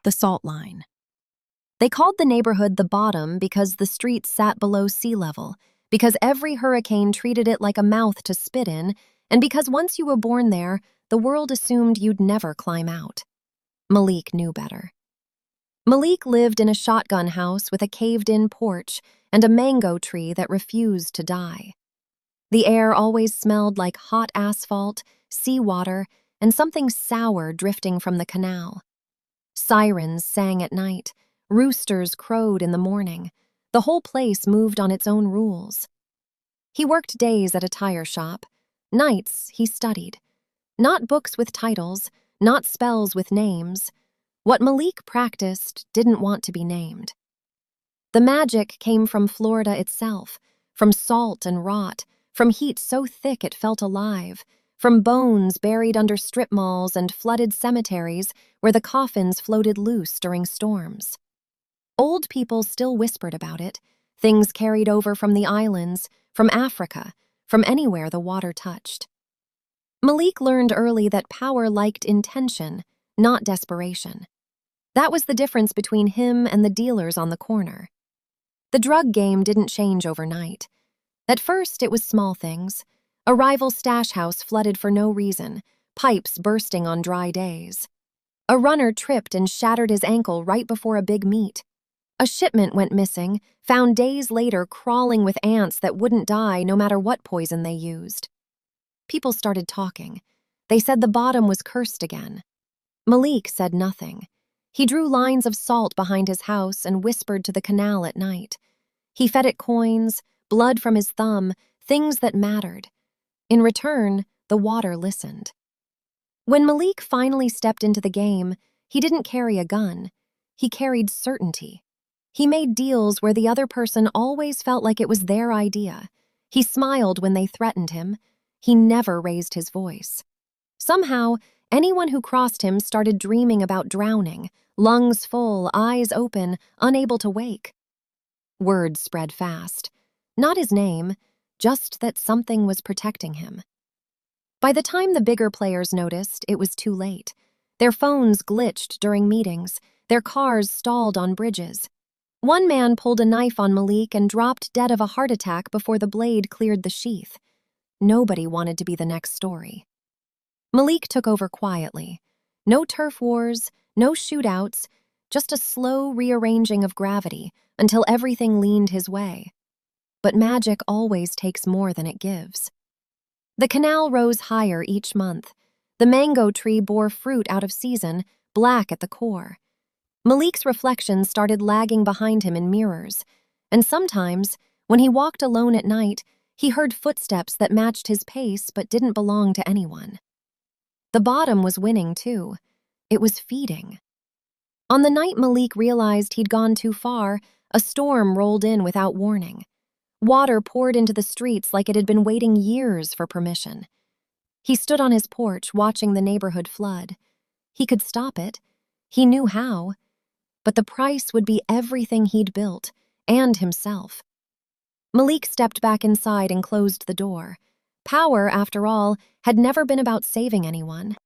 the salt line. They called the neighborhood the Bottom because the streets sat below sea level, because every hurricane treated it like a mouth to spit in, and because once you were born there, the world assumed you'd never climb out. Malik knew better. Malik lived in a shotgun house with a caved-in porch and a mango tree that refused to die. The air always smelled like hot asphalt, seawater, and something sour drifting from the canal. Sirens sang at night, roosters crowed in the morning. The whole place moved on its own rules. He worked days at a tire shop. Nights, he studied. Not books with titles, not spells with names. What Malik practiced didn't want to be named. The magic came from Florida itself, from salt and rot, from heat so thick it felt alive, from bones buried under strip malls and flooded cemeteries where the coffins floated loose during storms. Old people still whispered about it, things carried over from the islands, from Africa, from anywhere the water touched. Malik learned early that power liked intention, not desperation. That was the difference between him and the dealers on the corner. The drug game didn't change overnight. At first, it was small things. A rival stash house flooded for no reason, pipes bursting on dry days. A runner tripped and shattered his ankle right before a big meet. A shipment went missing, found days later crawling with ants that wouldn't die no matter what poison they used. People started talking. They said the Bottom was cursed again. Malik said nothing. He drew lines of salt behind his house and whispered to the canal at night. He fed it coins, blood from his thumb, things that mattered. In return, the water listened. When Malik finally stepped into the game, he didn't carry a gun. He carried certainty. He made deals where the other person always felt like it was their idea. He smiled when they threatened him. He never raised his voice. Somehow, anyone who crossed him started dreaming about drowning, lungs full, eyes open, unable to wake. Word spread fast. Not his name, just that something was protecting him. By the time the bigger players noticed, it was too late. Their phones glitched during meetings. Their cars stalled on bridges. One man pulled a knife on Malik and dropped dead of a heart attack before the blade cleared the sheath. Nobody wanted to be the next story. Malik took over quietly. No turf wars, no shootouts, just a slow rearranging of gravity until everything leaned his way. But magic always takes more than it gives. The canal rose higher each month. The mango tree bore fruit out of season, black at the core. Malik's reflection started lagging behind him in mirrors, and sometimes, when he walked alone at night, he heard footsteps that matched his pace but didn't belong to anyone. The Bottom was winning, too. It was feeding. On the night Malik realized he'd gone too far, a storm rolled in without warning. Water poured into the streets like it had been waiting years for permission. He stood on his porch watching the neighborhood flood. He could stop it. He knew how. But the price would be everything he'd built, and himself. Malik stepped back inside and closed the door. Power, after all, had never been about saving anyone.